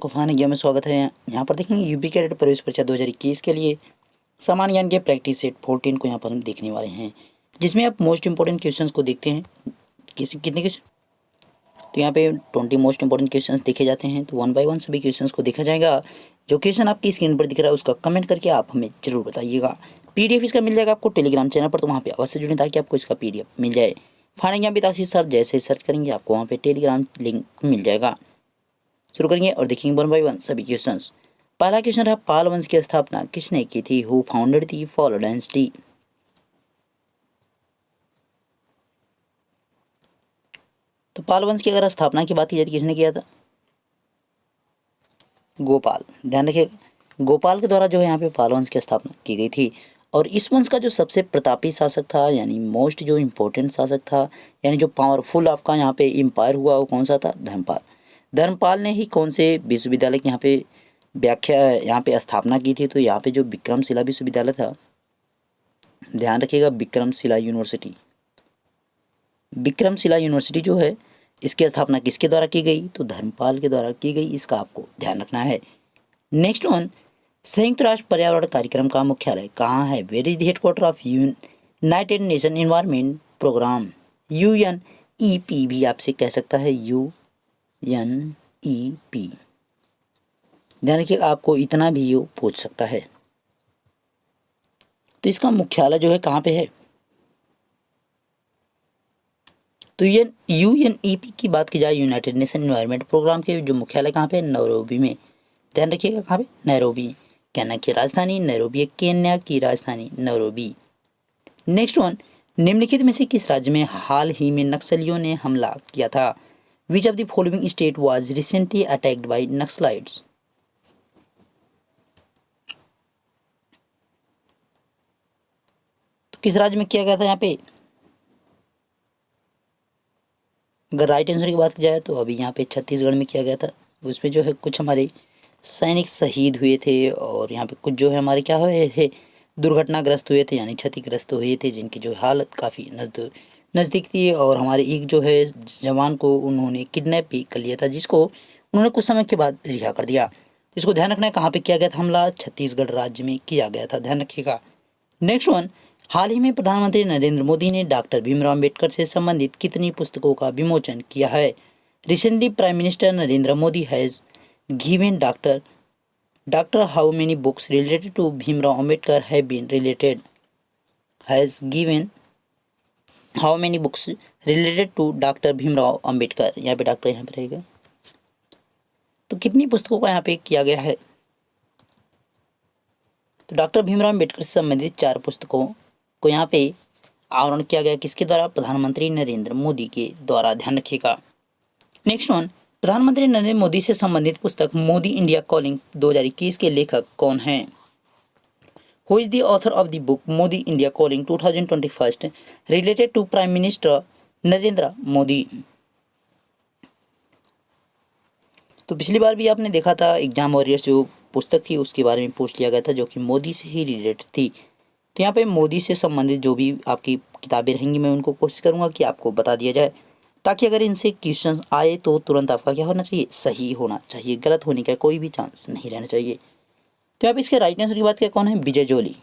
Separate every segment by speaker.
Speaker 1: को फान इंडिया में स्वागत है। यहाँ पर देखेंगे यूपी कैडेट प्रवेश परीक्षा 2021 के लिए सामान्य ज्ञान के प्रैक्टिस सेट 14 को यहाँ पर हम देखने वाले हैं, जिसमें आप मोस्ट इंपॉर्टेंट क्वेश्चंस को देखते हैं। कितने क्वेश्चन, तो यहाँ पे 20 मोस्ट इंपॉर्टेंट क्वेश्चंस देखे जाते हैं। तो 1 बाय 1 सभी क्वेश्चंस को देखा जाएगा। जो क्वेश्चन आपकी स्क्रीन पर दिख रहा है उसका कमेंट करके आप हमें जरूर बताइएगा। PDF इसका मिल जाएगा आपको टेलीग्राम चैनल पर, तो वहाँ पे अवश्य जुड़ें ताकि आपको इसका PDF मिल जाए। फान इंडिया पिताश्री सर जैसे सर्च करेंगे आपको वहाँ पे टेलीग्राम लिंक मिल जाएगा। शुरू करेंगे और देखेंगे 1 बाय 1 सभी क्वेश्चंस। पहला क्वेश्चन है, पाल वंश की स्थापना किसने की थी? Who founded the Pal dynasty? तो पाल वंश की अगर स्थापना की बात की जाए तो किसने किया था? गोपाल। ध्यान रखिएगा, गोपाल के द्वारा जो है यहाँ पे पाल वंश की स्थापना की गई थी। और इस वंश का जो सबसे प्रतापी शासक था, यानी मोस्ट जो इम्पोर्टेंट शासक था, यानी जो पावरफुल आपका यहाँ पे एम्पायर हुआ, वो कौन सा था? धर्मपाल। धर्मपाल ने ही कौन से विश्वविद्यालय की यहाँ पे व्याख्या यहाँ पे स्थापना की थी? तो यहाँ पे जो विक्रमशिला विश्वविद्यालय था, ध्यान रखिएगा, विक्रमशिला यूनिवर्सिटी। विक्रमशिला यूनिवर्सिटी जो है इसकी स्थापना किसके द्वारा की गई? तो धर्मपाल के द्वारा की गई। इसका आपको ध्यान रखना है। नेक्स्ट वन, संयुक्त राष्ट्र पर्यावरण कार्यक्रम का मुख्यालय कहाँ है? Where is the headquarter of United Nation Environment Programme? UNEP भी आपसे कह सकता है, UNEP। ध्यान रखिए, आपको इतना भी ये पूछ सकता है। तो इसका मुख्यालय जो है कहाँ पे है? तो ये UNEP की बात की जाए, यूनाइटेड नेशन एनवायरनमेंट प्रोग्राम के जो मुख्यालय कहाँ पे? नैरोबी में। ध्यान रखिएगा, कहाँ पे? नैरोबी। केन्या की राजधानी नैरोबी है, केन्या की राजधानी नैरोबी। नेक्स्ट वन, निम्नलिखित में से किस राज्य में हाल ही में नक्सलियों ने हमला किया था? Which of the following state was recently attacked by Naxalites? तो किस राज्य में किया गया था यहाँ पे? अगर राइट आंसर की बात की जाए तो अभी यहाँ पे छत्तीसगढ़ में किया गया था। उसमें जो है कुछ हमारे सैनिक शहीद हुए थे और यहाँ पे कुछ जो है हमारे क्या हुए थे, दुर्घटनाग्रस्त हुए थे, यानी क्षतिग्रस्त हुए थे, जिनकी जो हालत काफ़ी नज़दीक थी। और हमारे एक जो है जवान को उन्होंने किडनैप भी कर लिया था, जिसको उन्होंने कुछ समय के बाद रिहा कर दिया। इसको ध्यान रखना है, कहाँ पे किया गया था हमला? छत्तीसगढ़ राज्य में किया गया था, ध्यान रखिएगा। नेक्स्ट वन, हाल ही में प्रधानमंत्री नरेंद्र मोदी ने डॉक्टर भीमराव अम्बेडकर से संबंधित कितनी पुस्तकों का विमोचन किया है? Recently prime minister Narendra Modi has given doctor how many books related to Bhimrao Ambedkar have been related? Has given how many books related to doctor Bhimrao Ambedkar? यहाँ पे डॉक्टर यहाँ पे रहेगा, तो कितनी पुस्तकों का यहाँ पे किया गया है? तो डॉक्टर भीमराव अम्बेडकर से संबंधित 4 पुस्तकों को यहाँ पे आवरण किया गया। किसके द्वारा? प्रधानमंत्री नरेंद्र मोदी के द्वारा, ध्यान रखिएगा। नेक्स्ट वन, प्रधानमंत्री नरेंद्र मोदी से संबंधित पुस्तक मोदी इंडिया कॉलिंग 2021 के लेखक कौन हैं? Who is the author of the book Modi India calling 2021 related to prime minister Narendra Modi? तो पिछली बार भी आपने देखा था एग्जाम वॉरियर्स जो पुस्तक थी उसके बारे में पूछ लिया गया था, जो कि मोदी से ही रिलेटेड थी। तो यहाँ पे मोदी से संबंधित जो भी आपकी किताबें रहेंगी, मैं उनको कोशिश करूँगा कि आपको बता दिया जाए, ताकि अगर इनसे क्वेश्चन आए तो तुरंत आपका क्या होना चाहिए? सही होना चाहिए, गलत होने का कोई भी चांस नहीं रहना चाहिए। तो यहाँ पे इसके राइट आंसर की बात क्या, कौन है? विजय जोली।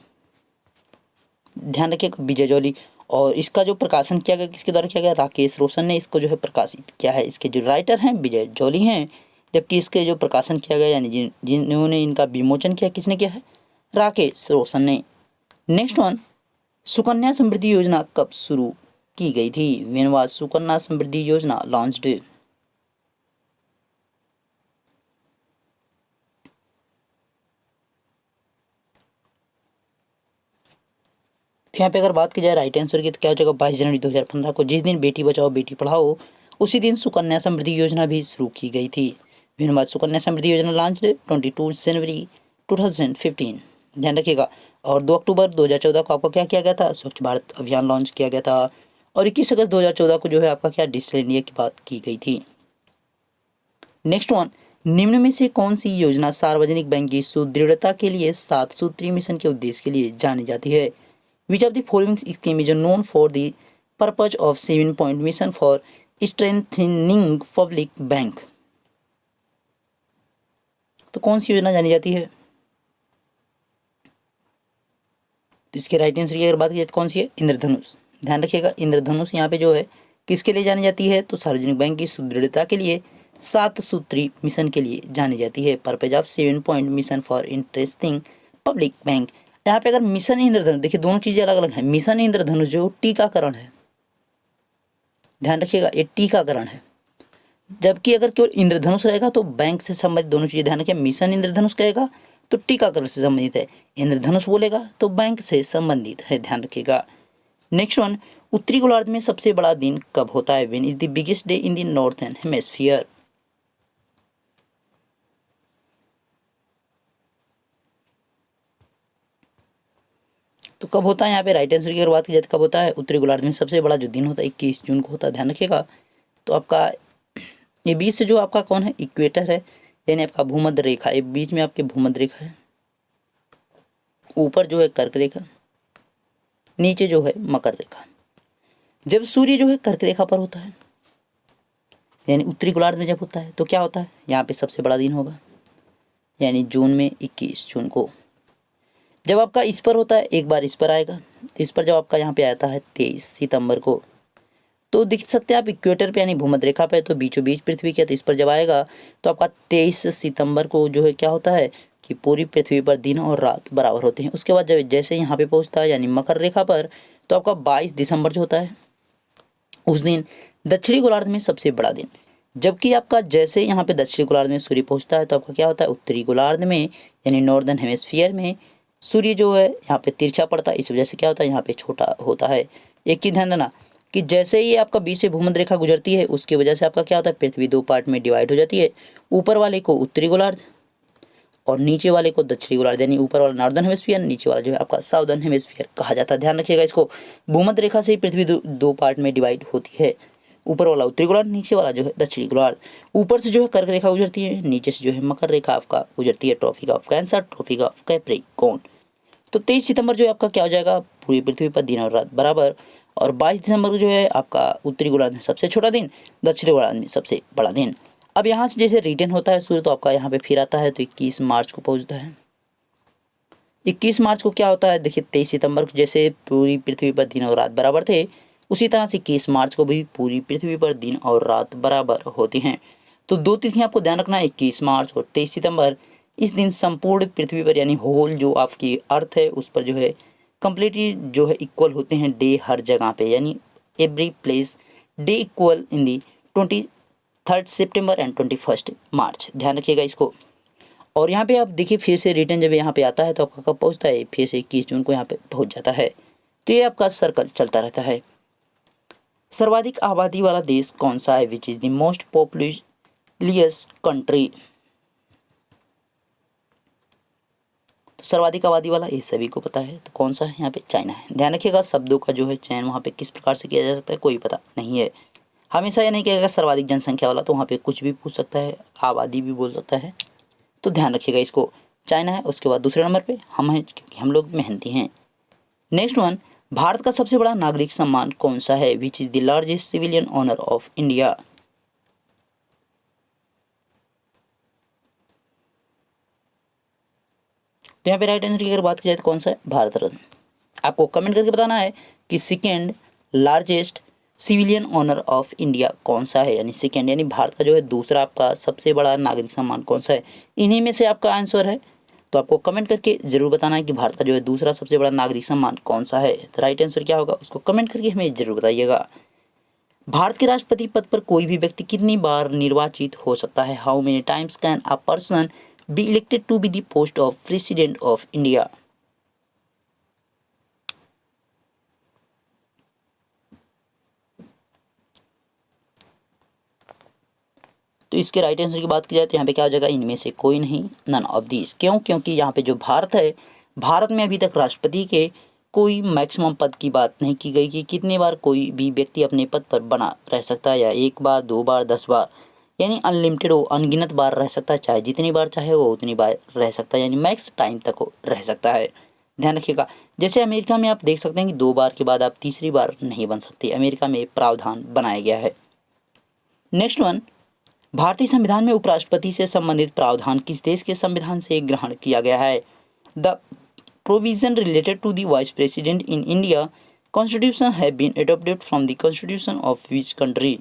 Speaker 1: ध्यान रखिएगा, विजय जोली। और इसका जो प्रकाशन किया गया किसके द्वारा किया गया? राकेश रोशन ने इसको जो है प्रकाशित किया है। इसके जो राइटर हैं विजय जोली हैं, जबकि इसके जो प्रकाशन किया गया यानी जिन्होंने इनका विमोचन किया, किसने किया है? राकेश रोशन ने। नेक्स्ट वन, सुकन्या समृद्धि योजना कब शुरू की गई थी? व्हेन वाज सुकन्या समृद्धि योजना लॉन्च्ड? तो यहाँ पे अगर बात की जाए राइट आंसर की तो क्या हो जाएगा? 22 जनवरी 2015 को, जिस दिन बेटी बचाओ बेटी पढ़ाओ उसी दिन सुकन्या समृद्धि योजना भी शुरू की गई थी। व्हेन वाज सुकन्या समृद्धि योजना लॉन्च्ड? 22 जनवरी 2015, ध्यान रखिएगा। और 2 अक्टूबर 2014 को आपका क्या किया गया था? स्वच्छ भारत अभियान लॉन्च किया गया था। और 21 अगस्त 2014 को जो है आपका क्या डिजिटल इंडिया की बात की गई थी। नेक्स्ट वन, निम्न में से कौन सी योजना सार्वजनिक बैंक की सुदृढ़ता के लिए 7 सूत्रीय मिशन के उद्देश्य के लिए जानी जाती है? Which of the following scheme is known for the purpose of 7 point mission for strengthening public bank? तो कौन सी योजना जानी जाती है? तो इसके राइट आंसर की अगर बात की जाए तो कौन सी है? इंद्रधनुष। ध्यान रखिएगा, इंद्रधनुष यहाँ पे जो है किसके लिए जानी जाती है? तो सार्वजनिक बैंक की सुदृढ़ता के लिए 7 सूत्री मिशन के लिए जानी जाती है। Purpose of 7 point mission for interesting public bank. यहाँ पे अगर मिशन इंद्रधनुष, देखिए दोनों चीजें अलग अलग हैं। मिशन इंद्रधनुष जो टीकाकरण है, ध्यान रखिएगा ये टीकाकरण है, जबकि अगर केवल इंद्रधनुष रहेगा तो बैंक से संबंधित दोनों चीजें। ध्यान रखिए, मिशन इंद्रधनुष कहेगा तो टीकाकरण से संबंधित है, इंद्रधनुष बोलेगा तो बैंक से संबंधित है। ध्यान रखिएगा। नेक्स्ट वन, उत्तरी गोलार्ध में सबसे बड़ा दिन कब होता है? When is the biggest day in the northern hemisphere? तो कब होता है यहाँ पे? राइट आंसर की अगर बात की जाए तो कब होता है? उत्तरी गोलार्ध में सबसे बड़ा जो दिन होता है 21 जून को होता है। ध्यान रखिएगा। तो आपका ये बीच से जो आपका कौन है? इक्वेटर है, यानी आपका भूमध्य रेखा, ये बीच में आपके भूमध्य रेखा है, ऊपर जो है कर्क रेखा, नीचे जो है मकर रेखा। जब सूर्य जो है कर्क रेखा पर होता है, यानी उत्तरी गोलार्ध में जब होता है, तो क्या होता है? यहाँ पे सबसे बड़ा दिन होगा, यानी जून में 21 जून को। जब आपका इस पर होता है, एक बार इस पर आएगा, इस पर जब आपका यहाँ पे आता है 23 सितंबर को, तो देख सकते हैं आप इक्वेटर पे यानी भूमध्य रेखा पे, तो बीचों बीच पृथ्वी के, तो इस पर जब आएगा तो आपका 23 सितंबर को जो है क्या होता है कि पूरी पृथ्वी पर दिन और रात बराबर होते हैं। उसके बाद जब जैसे यहाँ पे पहुँचता है यानी मकर रेखा पर, तो आपका 22 दिसंबर जो होता है उस दिन दक्षिणी गोलार्ध में सबसे बड़ा दिन। जबकि आपका जैसे यहाँ पे दक्षिणी गोलार्ध में सूर्य पहुँचता है तो आपका क्या होता है? उत्तरी गोलार्ध में यानी नॉर्दर्न हेमिस्फीयर में सूर्य जो है यहाँ पे तिरछा पड़ता है, इस वजह से क्या होता है? यहाँ पे छोटा होता है। एक चीज ध्यान देना कि जैसे ही आपका बीच से भूमध्य रेखा गुजरती है, उसकी वजह से आपका क्या होता है? पृथ्वी 2 पार्ट में डिवाइड हो जाती है, ऊपर वाले को उत्तरी गोलार्ध और नीचे वाले को दक्षिणी गोलार्ध, यानी ऊपर वाला नॉर्दर्न हेमिस्फीयर, नीचे वाला जो है आपका साउदर्न हेमिस्फीयर कहा जाता है। ध्यान रखिएगा इसको, भूमध्य रेखा से ही पृथ्वी दो पार्ट में डिवाइड होती है, ऊपर वाला उत्तरी गोलार्ध, नीचे वाला जो है दक्षिणी गोलार्ध। ऊपर से जो है कर्क रेखा गुजरती है, नीचे से जो है मकर रेखा आपका गुजरती है, tropic of cancer, tropic of capricorn. तो 23 सितंबर जो है आपका क्या हो जाएगा? पूरी पृथ्वी पर दिन और रात बराबर। और 22 दिसंबर को जो है आपका उत्तरी गोलार्ध में सबसे छोटा दिन, दक्षिणी गोलार्ध में सबसे बड़ा दिन। अब यहाँ से जैसे रिटर्न होता है सूर्य, तो आपका यहाँ पे फिर आता है, तो 21 मार्च को पहुँचता है। 21 मार्च को क्या होता है? देखिए 23 सितंबर को जैसे पूरी पृथ्वी पर दिन और रात बराबर थे, उसी तरह से 21 मार्च को भी पूरी पृथ्वी पर दिन और रात बराबर होती हैं। तो 2 तिथियाँ आपको ध्यान रखना है, 21 मार्च और 23 सितंबर। इस दिन संपूर्ण पृथ्वी पर यानी होल जो आपकी अर्थ है उस पर जो है कंप्लीटली जो है इक्वल होते हैं डे हर जगह पे, यानी every Place de equal in the 23 September and 21 मार्च। ध्यान रखिएगा इसको। और यहाँ पे आप देखिए फिर से रिटर्न जब यहाँ पे आता है तो आपका कब पहुँचता है? फिर से 21 जून को यहाँ पे पहुँच जाता है। तो ये आपका सर्कल चलता रहता है। सर्वाधिक आबादी वाला देश कौन सा है? Which is the most populous country? तो सर्वाधिक आबादी वाला ये सभी को पता है, तो कौन सा है? यहाँ पे चाइना है। ध्यान रखिएगा शब्दों का जो है चयन वहाँ पे किस प्रकार से किया जा सकता है कोई पता नहीं है। हमेशा ये नहीं कहेगा सर्वाधिक जनसंख्या वाला, तो वहाँ पे कुछ भी पूछ सकता है, आबादी भी बोल सकता है। तो ध्यान रखिएगा इसको, चाइना है। उसके बाद दूसरे नंबर पे हम हैं, क्योंकि हम लोग मेहनती हैं। नेक्स्ट वन, भारत का सबसे बड़ा नागरिक सम्मान कौन सा है? Which is the largest civilian honour of India? तो यहाँ पे राइट आंसर की अगर बात की जाए तो कौन सा है? भारत रत्न। आपको कमेंट करके बताना है कि second largest civilian honour of India कौन सा है, यानी सेकेंड यानी भारत का जो है दूसरा आपका सबसे बड़ा नागरिक सम्मान कौन सा है। इन्हीं में से आपका आंसर है, तो आपको कमेंट करके जरूर बताना है कि भारत का जो है दूसरा सबसे बड़ा नागरिक सम्मान कौन सा है। तो राइट आंसर क्या होगा उसको कमेंट करके हमें जरूर बताइएगा। भारत के राष्ट्रपति पद पर कोई भी व्यक्ति कितनी बार निर्वाचित हो सकता है? How many times can a person be elected to be the post of president of India? तो इसके राइट आंसर की बात की जाए तो यहाँ पे क्या हो जाएगा? इनमें से कोई नहीं, नन ऑफ दीज। क्यों? क्योंकि यहाँ पे जो भारत है, भारत में अभी तक राष्ट्रपति के कोई मैक्सिमम पद की बात नहीं की गई कि कितने बार कोई भी व्यक्ति अपने पद पर बना रह सकता है, या 1 बार 2 बार 10 बार, यानी अनलिमिटेड हो, अनगिनत बार रह सकता है, चाहे जितनी बार चाहे वो उतनी बार रह सकता है, यानी मैक्स टाइम तक वो रह सकता है। ध्यान रखिएगा। जैसे अमेरिका में आप देख सकते हैं कि 2 बार के बाद आप तीसरी बार नहीं बन सकते, अमेरिका में प्रावधान बनाया गया है। नेक्स्ट वन, भारतीय संविधान में उपराष्ट्रपति से संबंधित प्रावधान किस देश के संविधान से ग्रहण किया गया है? The provision related to the vice president in India constitution have been adopted from the constitution of which country?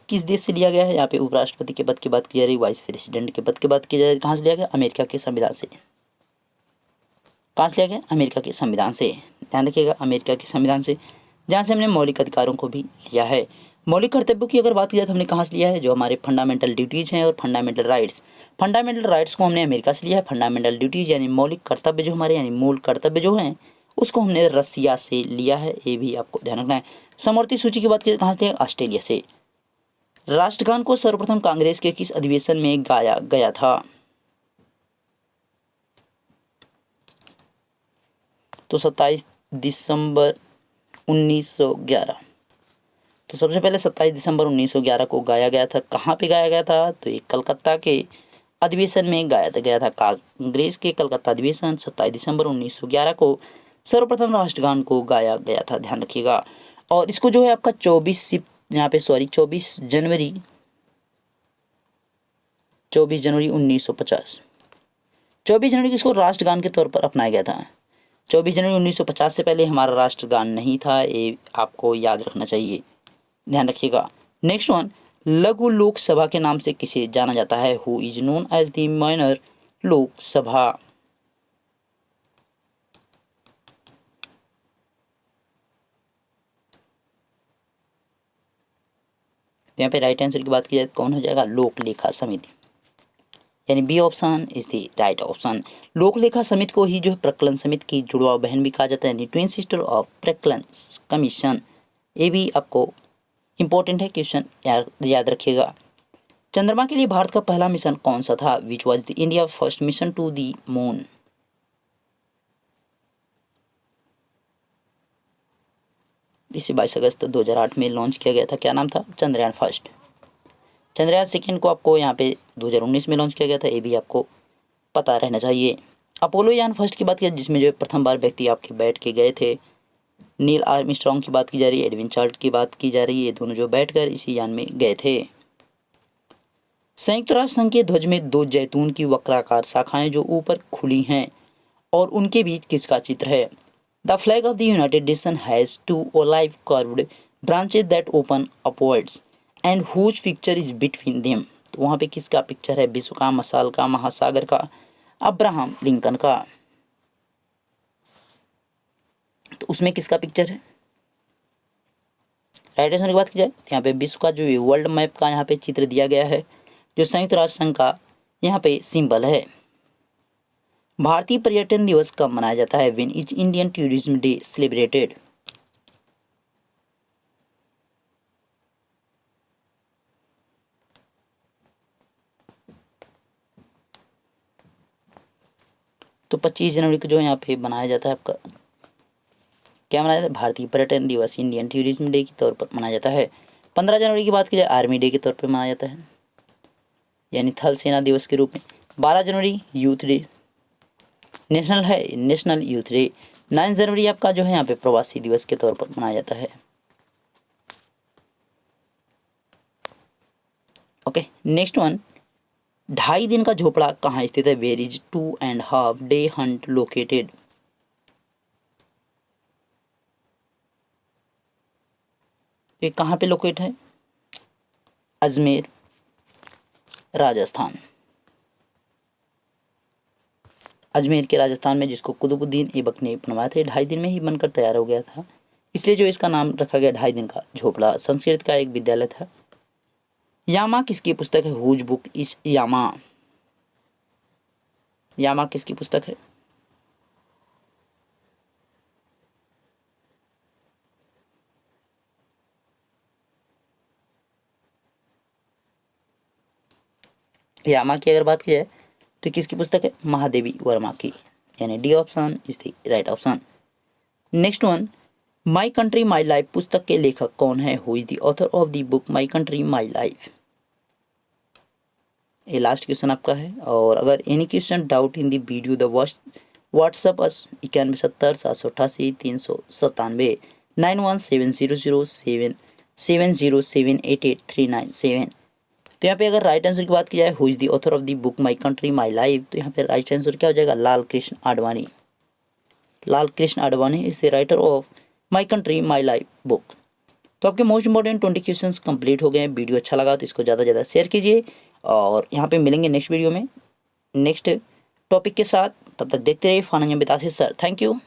Speaker 1: किस देश से लिया गया है? यहाँ पे उपराष्ट्रपति के पद की बात की जा रही है, वाइस प्रेसिडेंट के पद की बात की जा रही है, कहाँ से लिया गया? अमेरिका के संविधान से। कहाँ से लिया गया? अमेरिका के संविधान से। ध्यान रखिएगा, अमेरिका के संविधान से, जहाँ से हमने मौलिक अधिकारों को भी लिया है। मौलिक कर्तव्यों की अगर बात की जाए तो हमने कहाँ से लिया है? जो हमारे फंडामेंटल ड्यूटीज़ हैं और फंडामेंटल राइट्स, फंडामेंटल राइट्स को हमने अमेरिका से लिया है। फंडामेंटल ड्यूटीज़ यानी मौलिक कर्तव्य जो हमारे, यानी मूल कर्तव्य जो हैं, उसको हमने रसिया से लिया है। ये भी आपको ध्यान रखना है। समवर्ती सूची की बात की जाए कहाँ से? ऑस्ट्रेलिया से। राष्ट्रगान को सर्वप्रथम कांग्रेस के किस अधिवेशन में गाया गया था? तो 27 दिसंबर 1911। तो सबसे पहले 27 दिसंबर 1911 को गाया गया था। कहाँ पे गाया गया था? तो ये कलकत्ता के अधिवेशन में गाया गया था। कांग्रेस के कलकत्ता अधिवेशन 27 दिसंबर 1911 को सर्वप्रथम राष्ट्रगान को गाया गया था। ध्यान रखिएगा। और इसको जो है आपका 24 जनवरी 1950, 24 जनवरी को इसको राष्ट्रगान के तौर पर अपनाया गया था। 24 जनवरी 1950 से पहले हमारा राष्ट्रगान नहीं था, ये आपको याद रखना चाहिए। ध्यान रखिएगा। नेक्स्ट वन, लघु लोकसभा के नाम से किसे जाना जाता है? Who is known as the minor Lok Sabha? यहाँ पे राइट आंसर की बात की जाए तो कौन हो जाएगा? लोक लेखा समिति, यानी B option is the right option. लोक लेखा समिति को ही जो है प्रकलन समिति की जुड़वा बहन भी कहा जाता है, यानी ट्विन सिस्टर ऑफ प्रकलन कमीशन। ये भी आपको इंपॉर्टेंट है, क्वेश्चन याद रखिएगा। चंद्रमा के लिए भारत का पहला मिशन कौन सा था? Which was the India first mission to the moon? इसे 22 अगस्त 2008 में लॉन्च किया गया था। क्या नाम था? चंद्रयान फर्स्ट। चंद्रयान सेकेंड को आपको यहाँ पे 2019 में लॉन्च किया गया था, ये भी आपको पता रहना चाहिए। अपोलो यान फर्स्ट की बात की, जिसमें जो प्रथम बार व्यक्ति आपके बैठ के गए थे, नील आर्मस्ट्रॉन्ग की बात की जा रही है, एडविन चार्ल्स की बात की जा रही है, ये दोनों जो बैठकर इसी यान में गए थे। संयुक्त राष्ट्र संघ के ध्वज में दो जैतून की वक्राकार शाखाएं जो ऊपर खुली हैं और उनके बीच किसका चित्र है? The flag of the United Nation has two olive curved branches that open upwards and whose picture is between them? तो वहाँ पे किसका पिक्चर है? विश्व का, मशाल का, महासागर का, अब्राहम लिंकन का? तो उसमें किसका पिक्चर है? राइट आंसर की बात की जाए तो यहाँ पे विश्व का जो वर्ल्ड मैप का यहाँ पे चित्र दिया गया है, जो संयुक्त राष्ट्र संघ का यहाँ पे सिंबल है। भारतीय पर्यटन दिवस कब मनाया जाता है? When is Indian tourism day celebrated? तो 25 जनवरी को जो यहाँ पे मनाया जाता है आपका, क्या मनाया जाता है? भारतीय पर्यटन दिवस इंडियन टूरिज्म डे के तौर पर मनाया जाता है। 15 जनवरी की बात की जाए आर्मी डे के तौर पर मनाया जाता है, यानी थल सेना दिवस के रूप में। 12 जनवरी यूथ डे नेशनल है, नेशनल यूथ डे। 9 जनवरी आपका जो है यहाँ पे प्रवासी दिवस के तौर पर मनाया जाता है। ओके, नेक्स्ट वन, 2.5 दिन का झोपड़ा कहाँ स्थित है? Where is 2.5 day hunt located? ये कहाँ पे लोकेट है? अजमेर, राजस्थान। अजमेर के राजस्थान में, जिसको कुतुबुद्दीन ऐबक ने बनवाया था। 2.5 दिन में ही बनकर तैयार हो गया था, इसलिए जो इसका नाम रखा गया 2.5 दिन का झोपड़ा। संस्कृत का एक विद्यालय था। यामा किसकी पुस्तक है? हुज बुक इज यामा? यामा किसकी पुस्तक है? यामा की अगर बात की जाए तो किसकी पुस्तक है? महादेवी वर्मा की, यानी D option is the right option. Next one, My country my Life पुस्तक के लेखक कौन है? Who is the author of the book my country my Life? ये लास्ट क्वेश्चन आपका है। और अगर any question doubt in the video the WhatsApp us 9170 788 397 91700770788397। तो यहाँ पे अगर राइट आंसर की बात की जाए, who is the author of the book my country my life, तो यहाँ पे राइट आंसर क्या हो जाएगा, Lal Krishna Advani. Lal Krishna Advani is the writer of my country my life book. तो आपके मोस्ट इंपॉर्टेंट 20 क्वेश्चंस कंप्लीट हो गए हैं। वीडियो अच्छा लगा तो इसको ज़्यादा से ज़्यादा शेयर कीजिए, और यहाँ पे मिलेंगे नेक्स्ट वीडियो में नेक्स्ट टॉपिक के साथ। तब तक देखते रहिए फाना बतासिस सर। Thank you.